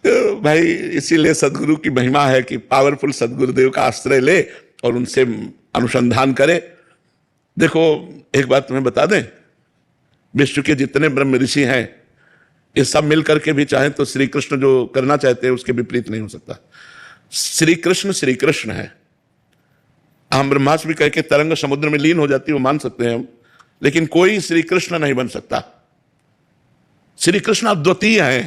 तो भाई इसीलिए सदगुरु की महिमा है कि पावरफुल सदगुरुदेव का आश्रय ले और उनसे अनुसंधान करे। देखो एक बात तुम्हें बता दें, विश्व के जितने ब्रह्म ऋषि हैं ये सब मिलकर के भी चाहें तो श्री कृष्ण जो करना चाहते हैं उसके विपरीत नहीं हो सकता। श्री कृष्ण है। हम ब्रह्मास्त्र भी कह के तरंग समुद्र में लीन हो जाती है वो मान सकते हैं हम, लेकिन कोई श्री कृष्ण नहीं बन सकता। श्री कृष्ण अद्वितीय है,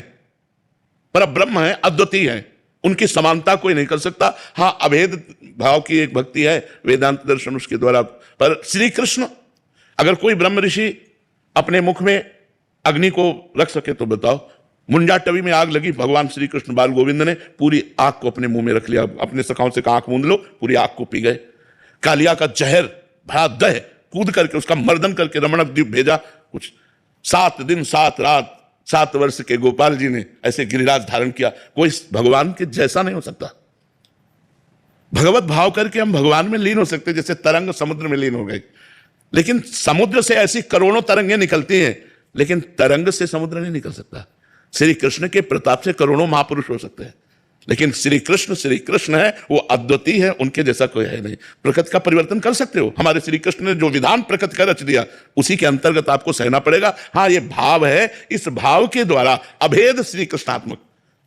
पर ब्रह्म है, अद्वितीय है, उनकी समानता कोई नहीं कर सकता। हाँ, अभेद भाव की एक भक्ति है वेदांत दर्शन उसके द्वारा, पर श्री कृष्ण अगर कोई ब्रह्म ऋषि अपने मुख में अग्नि को रख सके तो बताओ। मुंजाटवी में आग लगी, भगवान श्री कृष्ण बाल गोविंद ने पूरी आग को अपने मुंह में रख लिया, अपने सखाओं से कहा आंख मूंद लो, पूरी आग को पी गए। कालिया का जहर भरा दह कूद करके उसका मर्दन करके रमणक द्वीप भेजा। कुछ 7 दिन 7 रात 7 वर्ष के गोपाल जी ने ऐसे गिरिराज धारण किया। कोई भगवान के जैसा नहीं हो सकता। भगवत भाव करके हम भगवान में लीन हो सकते, जैसे तरंग समुद्र में लीन हो गए। लेकिन समुद्र से ऐसी करोड़ों तरंगें निकलती हैं, लेकिन तरंग से समुद्र नहीं निकल सकता। श्री कृष्ण के प्रताप से करोड़ों महापुरुष हो सकते हैं, लेकिन श्री कृष्ण है, वो अद्वितीय है, उनके जैसा कोई है नहीं। प्रकृति का परिवर्तन कर सकते हो, हमारे श्री कृष्ण ने जो विधान प्रकृति का रच दिया उसी के अंतर्गत आपको सहना पड़ेगा। हाँ, ये भाव है, इस भाव के द्वारा अभेद श्री कृष्णात्मक,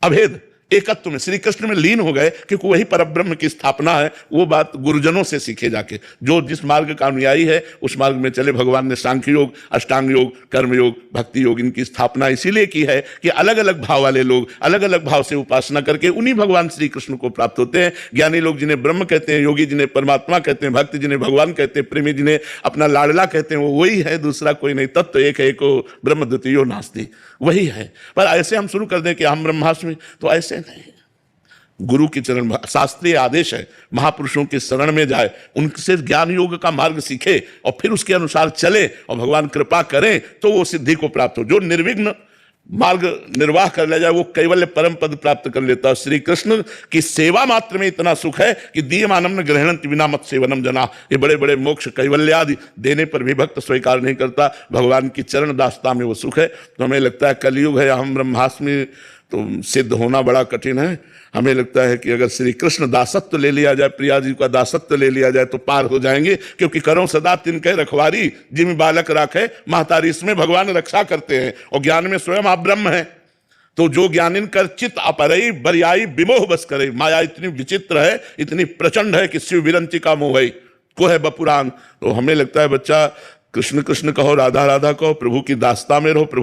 अभेद एकत्व में श्री कृष्ण में लीन हो गए, क्योंकि वही परब्रह्म की स्थापना है। वो बात गुरुजनों से सीखे जाके, जो जिस मार्ग का अनुयायी है उस मार्ग में चले। भगवान ने सांख्य योग, अष्टांग योग, कर्म योग, भक्ति योग, इनकी स्थापना इसीलिए की है कि अलग अलग भाव वाले लोग अलग अलग भाव से उपासना करके उन्हीं भगवान श्री कृष्ण को प्राप्त होते हैं। ज्ञानी लोग जिन्हें ब्रह्म कहते हैं, योगी जिन्हें परमात्मा कहते हैं, भक्त जिन्हें भगवान कहते हैं, प्रेमी जिन्हें अपना लाडला कहते हैं, वो वही है, दूसरा कोई नहीं। तत्व एक है, एको ब्रह्म द्वितीयो नास्ति, वही है। पर ऐसे हम शुरू कर दें कि हम ब्रह्मास्मि, तो ऐसे नहीं। गुरु के चरण, शास्त्रीय आदेश है, महापुरुषों के शरण में जाए, उनसे ज्ञान योग का मार्ग सीखे और फिर उसके अनुसार चले और भगवान कृपा करें तो वो सिद्धि को प्राप्त हो। जो निर्विघ्न मार्ग निर्वाह कर ले जाए वो कैवल्य परम पद प्राप्त कर लेता है। श्री कृष्ण की सेवा मात्र में इतना सुख है कि दीयमानम न ग्रहणन्ति विना मत सेवनम जना। ये बड़े बड़े मोक्ष कैवल्यादि देने पर भी भक्त स्वीकार नहीं करता। भगवान की चरण दासता में वो सुख है। तो हमें लगता है कलयुग है, हम ब्रह्मास्मि तो सिद्ध होना बड़ा कठिन है। हमें लगता है कि अगर श्री कृष्ण दासत्व ले लिया जाए, प्रिया जी का दासत्व ले लिया जाए तो पार हो जाएंगे। क्योंकि करो सदा तिनके रखवारी, जिम बालक राखे महतारी, इसमें भगवान रक्षा करते हैं और ज्ञान में स्वयं आप ब्रह्म हैं। तो जो ज्ञानिन कर चित्त अपरई बरियाई विमोह बस करे। माया इतनी विचित्र है, इतनी प्रचंड है कि शिव विरंची का मोह है को है बपुरान। तो हमें लगता है बच्चा कृष्ण कृष्ण कहो, राधा राधा कहो, प्रभु की दास्ता में रहो, प्रभु